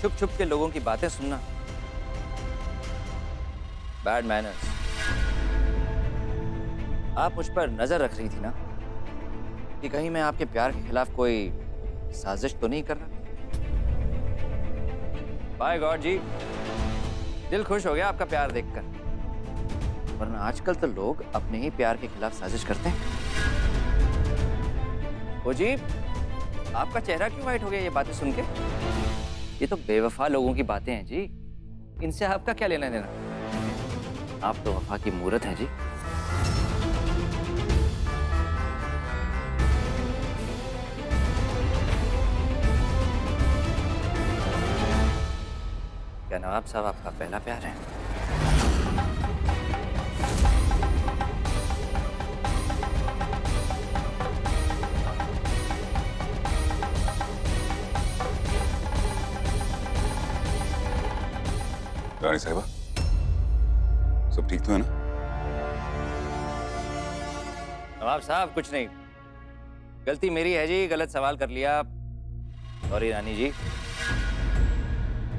छुप छुप के लोगों की बातें सुनना बैड मैनर्स। आप मुझ पर नजर रख रही थी ना कि कहीं मैं आपके प्यार के खिलाफ कोई साजिश तो नहीं कर रहा। बाय गॉड जी, दिल खुश हो गया आपका प्यार देखकर, वरना आजकल तो लोग अपने ही प्यार के खिलाफ साजिश करते हैं। ओ जी, आपका चेहरा क्यों वाइट हो गया ये बातें सुन के? ये तो बेवफा लोगों की बातें हैं जी, इनसे आपका क्या लेना देना? आप तो वफा की मूरत हैं जी। क्या नवाब साहब आपका पहला प्यार है? रानी साहिबा, सब ठीक तो है ना? नवाब साहब कुछ नहीं, गलती मेरी है जी, गलत सवाल कर लिया। सॉरी रानी जी,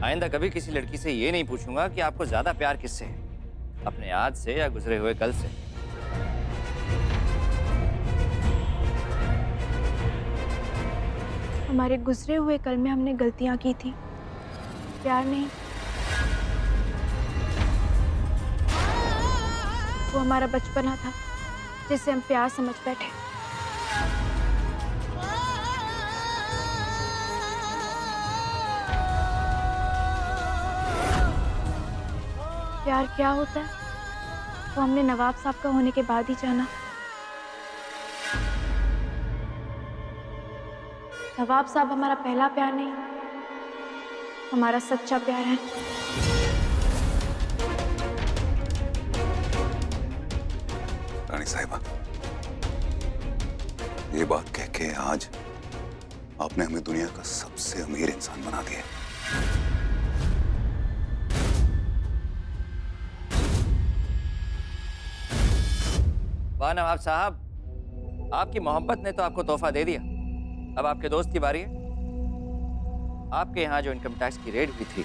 आइंदा कभी किसी लड़की से ये नहीं पूछूंगा कि आपको ज्यादा प्यार किससे है, अपने आज से या गुजरे हुए कल से। हमारे गुजरे हुए कल में हमने गलतियां की थी, प्यार नहीं। वो हमारा बचपना था जिसे हम प्यार समझ बैठे। प्यार क्या होता है वो हमने नवाब साहब का होने के बाद ही जाना। नवाब साहब हमारा पहला प्यार नहीं, हमारा सच्चा प्यार है। रानी साहिबा, ये बात कह के आज आपने हमें दुनिया का सबसे अमीर इंसान बना दिया। वाह नवाब साहब, आपकी मोहब्बत ने तो आपको तोहफा दे दिया। अब आपके दोस्त की बारी है। आपके यहाँ जो इनकम टैक्स की रेड हुई थी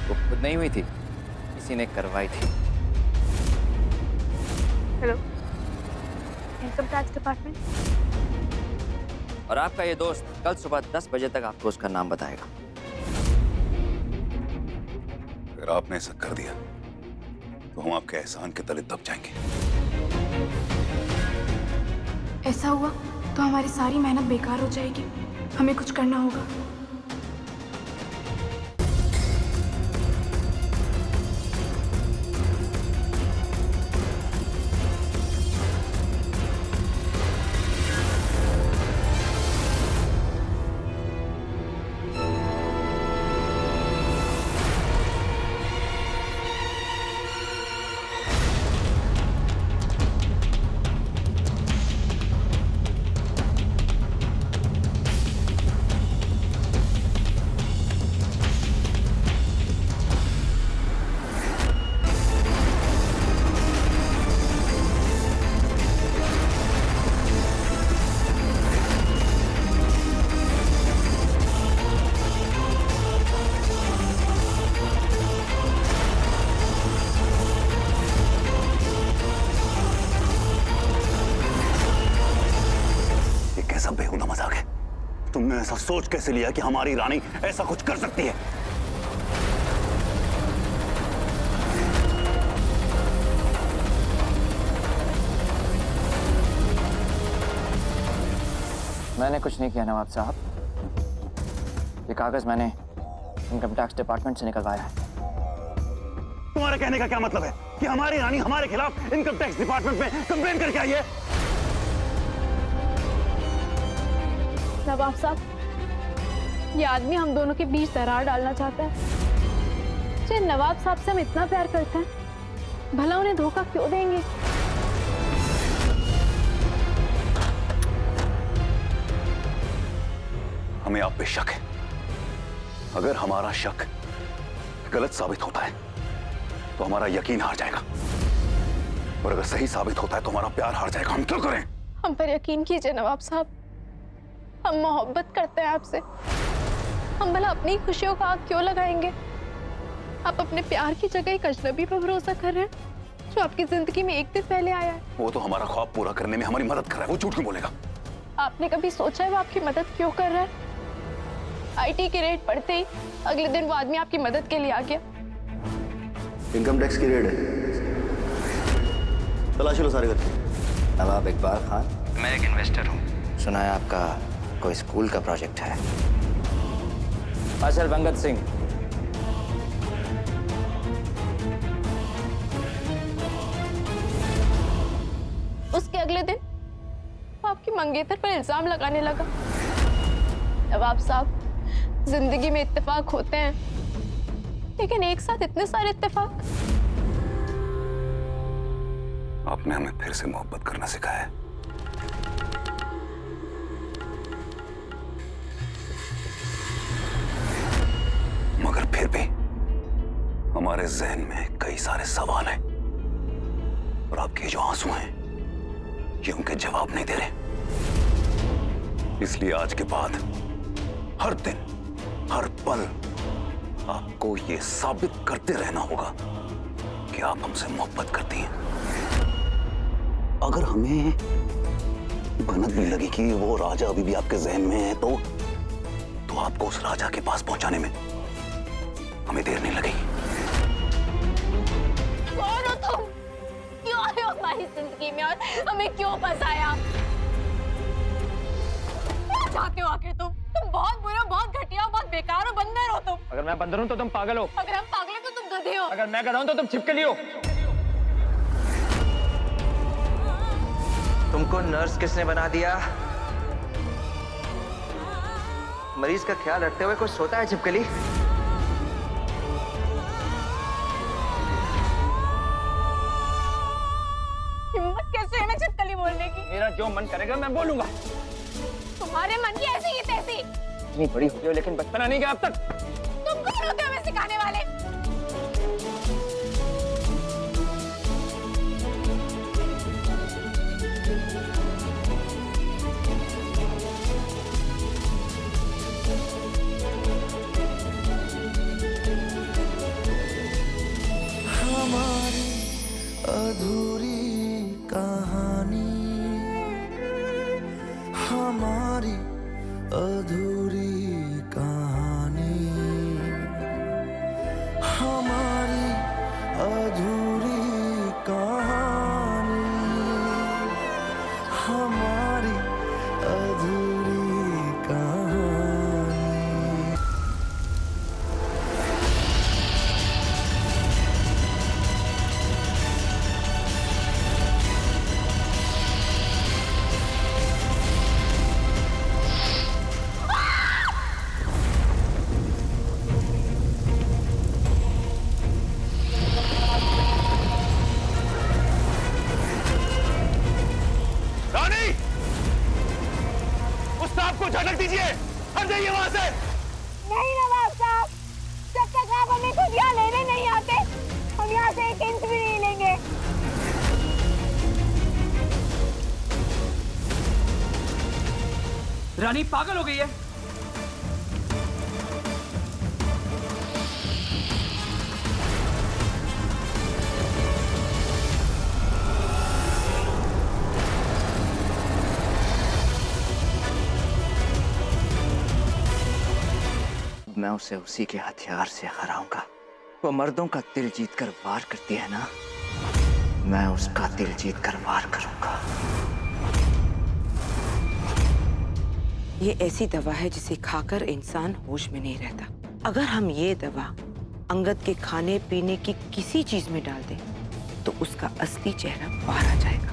वो खुद नहीं हुई थी, किसी ने करवाई थी। Hello, income tax department. और आपका ये दोस्त कल सुबह 10 बजे तक आपको उसका नाम बताएगा। अगर आपने ऐसा कर दिया तो हम आपके एहसान के तले दब जाएंगे। ऐसा हुआ तो हमारी सारी मेहनत बेकार हो जाएगी। हमें कुछ करना होगा। तुमने ऐसा सोच कैसे लिया कि हमारी रानी ऐसा कुछ कर सकती है? मैंने कुछ नहीं किया नवाब साहब, ये कागज मैंने इनकम टैक्स डिपार्टमेंट से निकलवाया है। तुम्हारे कहने का क्या मतलब है कि हमारी रानी हमारे खिलाफ इनकम टैक्स डिपार्टमेंट में कंप्लेन करके आई है? नवाब साहब, ये आदमी हम दोनों के बीच दरार डालना चाहता है। जिन नवाब साहब से हम इतना प्यार करते हैं, भला उन्हें धोखा क्यों देंगे? हमें आप पे शक है। अगर हमारा शक गलत साबित होता है तो हमारा यकीन हार जाएगा, और अगर सही साबित होता है तो हमारा प्यार हार जाएगा। हम क्या करें? हम पर यकीन कीजिए नवाब साहब, हम मोहब्बत करते हैं आपसे। हम भला अपनी खुशियों का आग क्यों लगाएंगे? आप अपने प्यार की जगह एक अजनबी पर भरोसा कर रहे हैं जो आपकी जिंदगी में एक दिन पहले आया है। वो तो हमारा ख्वाब पूरा करने में हमारी मदद कर रहा है, वो झूठ क्यों बोलेगा? आपने कभी सोचा है वो आपकी मदद क्यों कर रहा है? आईटी की रेड पड़ते ही अगले दिन वो आदमी आपकी मदद के लिए आ गया। इनकम टैक्स की रेड है, तलाशी लो सारे घर। नवाब इकबाल खान, मैं एक इन्वेस्टर हूँ। सुना है आपका कोई स्कूल का प्रोजेक्ट है। असल बंगत सिंह, उसके अगले दिन वो आपकी मंगेतर पर इल्जाम लगाने लगा। नवाब साहब, जिंदगी में इत्तेफाक होते हैं, लेकिन एक साथ इतने सारे इत्तेफाक। आपने हमें फिर से मोहब्बत करना सिखाया है। मगर फिर भी हमारे जहन में कई सारे सवाल हैं और आपके जो आंसू हैं ये उनके जवाब नहीं दे रहे। इसलिए आज के बाद हर दिन, हर पल आपको ये साबित करते रहना होगा कि आप हमसे मोहब्बत करती हैं। अगर हमें भनक भी लगी कि वो राजा अभी भी आपके जहन में है, तो आपको उस राजा के पास पहुंचाने में हमें देर नहीं लगेगी। कौन हो तुम? क्यों आए हो हमारी जिंदगी में और हमें क्यों फंसाया? क्या चाहते हो आखिर तुम? तुम बहुत बुरे, बहुत घटिया, बहुत बेकार हो, बंदर हो तुम। अगर मैं बंदर हूँ तो तुम पागल हो। अगर हम पागल हैं तो तुम गधे हो। अगर मैं गधा हूँ तो तुम छिपकली हो। तुमको नर्स किसने बना दिया? मरीज का ख्याल रखते हुए कोई सोता है छिपकली? हिम्मत कैसे है मैं छिपकली बोलने की? मेरा जो मन करेगा मैं बोलूंगा। तुम्हारे मन की ऐसी ही तैसी। इतनी बड़ी हो गई हो लेकिन बचपना नहीं गया अब तक। तुम कौन होते हो हमें सिखाने वाले? हमारी अधूरी कहानी, हमारी अधूरी कहानी, हमारी अधूरी कहानी, हमारी अधूरी कहानी। रानी, उस सांप को झटक दीजिए, हट जाइए वहां से। नहीं नवाब साहब, जब तक आप हमें खुद यहाँ लेने नहीं आते, हम यहाँ से एक इंच भी नहीं लेंगे। रानी पागल हो गई है। मैं उसे उसी के हथियार से हराऊंगा। वो मर्दों का दिल जीतकर वार करती है ना, मैं उसका दिल जीतकर वार करूंगा। ये ऐसी दवा है जिसे खाकर इंसान होश में नहीं रहता। अगर हम ये दवा अंगद के खाने पीने की किसी चीज में डाल दें तो उसका असली चेहरा बाहर आ जाएगा।